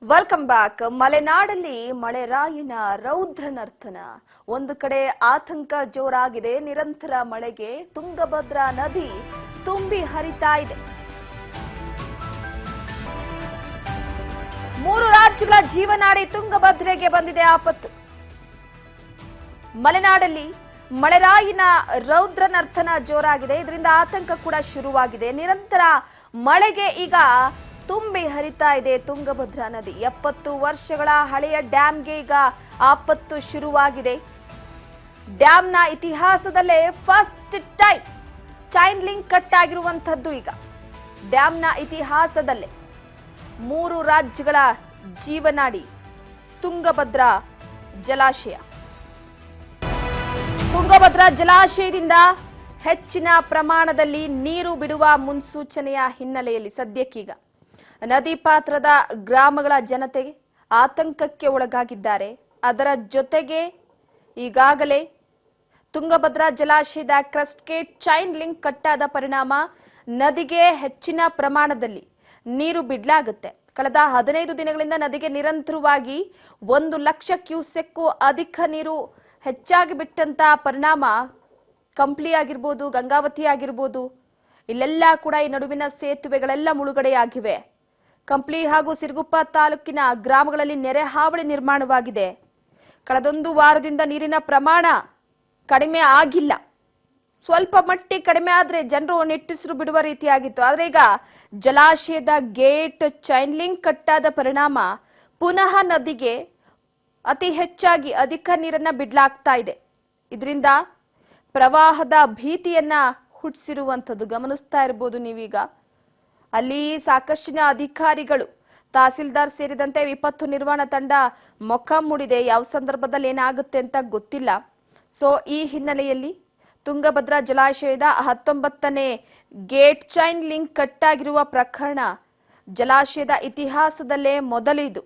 Welcome back. ಮಲೆನಾಡಲ್ಲಿ ಮಳೆರಾಯಿನ ರೌದ್ರ ನರ್ತನ. ಒಂದು ಕಡೆ ಆತಂಕ ಜೋರಾಗಿದೆ. ನಿರಂತರ ಮಳೆಗೆ ತುಂಗಭದ್ರಾ ನದಿ ತುಂಬಿ ಹರಿತಾ ಇದೆ. 3 ರಾಜ್ಯಗಳ ಜೀವನಾಡಿ ತುಂಗಭದ್ರೆಗೆ ಬಂದಿದೆ ಆಪತ್ತು. ಮಲೆನಾಡಲ್ಲಿ ಮಳೆರಾಯಿನ ರೌದ್ರ ನರ್ತನ ಜೋರಾಗಿದೆ. ಇದರಿಂದ ಆತಂಕ ಕೂಡ ಶುರುವಾಗಿದೆ. ನಿರಂತರ ಮಳೆಗೆ ಈಗ ತುಂಬಿ ಹರಿತಾ ಇದೆ ತುಂಗಭದ್ರಾ ನದಿ. 70 ವರ್ಷಗಳ ಹಳೆಯ ಡ್ಯಾಂಗೆ ಈಗ ಆಪತ್ತು ಶುರುವಾಗಿದೆ. ಡ್ಯಾಂನ ಇತಿಹಾಸದಲ್ಲೇ first time chain link cut ಆಗಿರುವಂತದ್ದು. ಈಗ ಡ್ಯಾಂನ ಇತಿಹಾಸದಲ್ಲೇ 3 ರಾಜ್ಯಗಳ ಜೀವನಾಡಿ ತುಂಗಭದ್ರಾ ಜಲಾಶಯ. ತುಂಗಭದ್ರಾ ಜಲಾಶಯದಿಂದ ಹೆಚ್ಚಿನ ಪ್ರಮಾಣದಲ್ಲಿ ನೀರು ಬಿಡುವ ಮುನ್ಸೂಚನೆಯ ಹಿನ್ನೆಲೆಯಲ್ಲಿ ಸದ್ಯಕ್ಕೀಗ ನದಿ ಪಾತ್ರದ ಗ್ರಾಮಗಳ ಜನತೆ ಆತಂಕಕ್ಕೆ ಒಳಗಾಗಿದ್ದಾರೆ. ಅದರ ಜೊತೆಗೆ ಈಗಾಗಲೇ ತುಂಗಭದ್ರಾ ಜಲಾಶಯದ ಕ್ರಸ್ಟ್ಗೆ ಚೈನ್ ಲಿಂಕ್ ಕಟ್ಟಾದ ಪರಿಣಾಮ ನದಿಗೆ ಹೆಚ್ಚಿನ ಪ್ರಮಾಣದಲ್ಲಿ ನೀರು ಬಿಡಲಾಗುತ್ತೆ. ಕಳೆದ 15 ದಿನಗಳಿಂದ ನದಿಗೆ ನಿರಂತರವಾಗಿ 1 ಲಕ್ಷ ಕ್ಯೂಸೆಕ್ ಅಧಿಕ ನೀರು ಹೆಚ್ಚಾಗಿ ಬಿಟ್ಟಂತ ಪರಿಣಾಮ ಕಂಪ್ಲಿ ಆಗಿರ್ಬೋದು, ಗಂಗಾವತಿ ಆಗಿರ್ಬೋದು, ಇಲ್ಲೆಲ್ಲ ಕೂಡ ಈ ನಡುವಿನ ಸೇತುವೆಗಳೆಲ್ಲ ಮುಳುಗಡೆಯಾಗಿವೆ. ಕಂಪ್ಲಿ ಹಾಗೂ ಸಿರುಗುಪ್ಪ ತಾಲೂಕಿನ ಗ್ರಾಮಗಳಲ್ಲಿ ನೆರೆ ಹಾವಳಿ ನಿರ್ಮಾಣವಾಗಿದೆ. ಕಳೆದೊಂದು ವಾರದಿಂದ ನೀರಿನ ಪ್ರಮಾಣ ಕಡಿಮೆ ಆಗಿಲ್ಲ. ಸ್ವಲ್ಪ ಮಟ್ಟಿಗೆ ಕಡಿಮೆ ಆದ್ರೆ ಜನರು ನಿಟ್ಟುಸಿರು ಬಿಡುವ ರೀತಿಯಾಗಿತ್ತು. ಆದ್ರೆ ಈಗ ಜಲಾಶಯದ ಗೇಟ್ ಚೈನ್ ಲಿಂಕ್ ಕಟ್ಟಾದ ಪರಿಣಾಮ ಪುನಃ ನದಿಗೆ ಅತಿ ಹೆಚ್ಚಾಗಿ ಅಧಿಕ ನೀರನ್ನ ಬಿಡ್ಲಾಗ್ತಾ ಇದೆ. ಇದರಿಂದ ಪ್ರವಾಹದ ಭೀತಿಯನ್ನ ಹುಟ್ಟಿಸಿರುವಂಥದ್ದು ಗಮನಿಸ್ತಾ ಇರಬಹುದು ನೀವೀಗ. ಅಲ್ಲಿ ಸಾಕಷ್ಟಿನ ಅಧಿಕಾರಿಗಳು, ತಹಸೀಲ್ದಾರ್ ಸೇರಿದಂತೆ ವಿಪತ್ತು ನಿರ್ವಹಣಾ ತಂಡ ಮೊಕ್ಕ ಮೂಡಿದೆ. ಯಾವ ಸಂದರ್ಭದಲ್ಲಿ ಏನಾಗುತ್ತೆ ಅಂತ ಗೊತ್ತಿಲ್ಲ. ಸೊ ಈ ಹಿನ್ನೆಲೆಯಲ್ಲಿ ತುಂಗಭದ್ರಾ ಜಲಾಶಯದ 19ನೇ ಗೇಟ್ ಚೈನ್ ಲಿಂಕ್ ಕಟ್ಟಾಗಿರುವ ಪ್ರಕರಣ ಜಲಾಶಯದ ಇತಿಹಾಸದಲ್ಲೇ ಮೊದಲಿದು.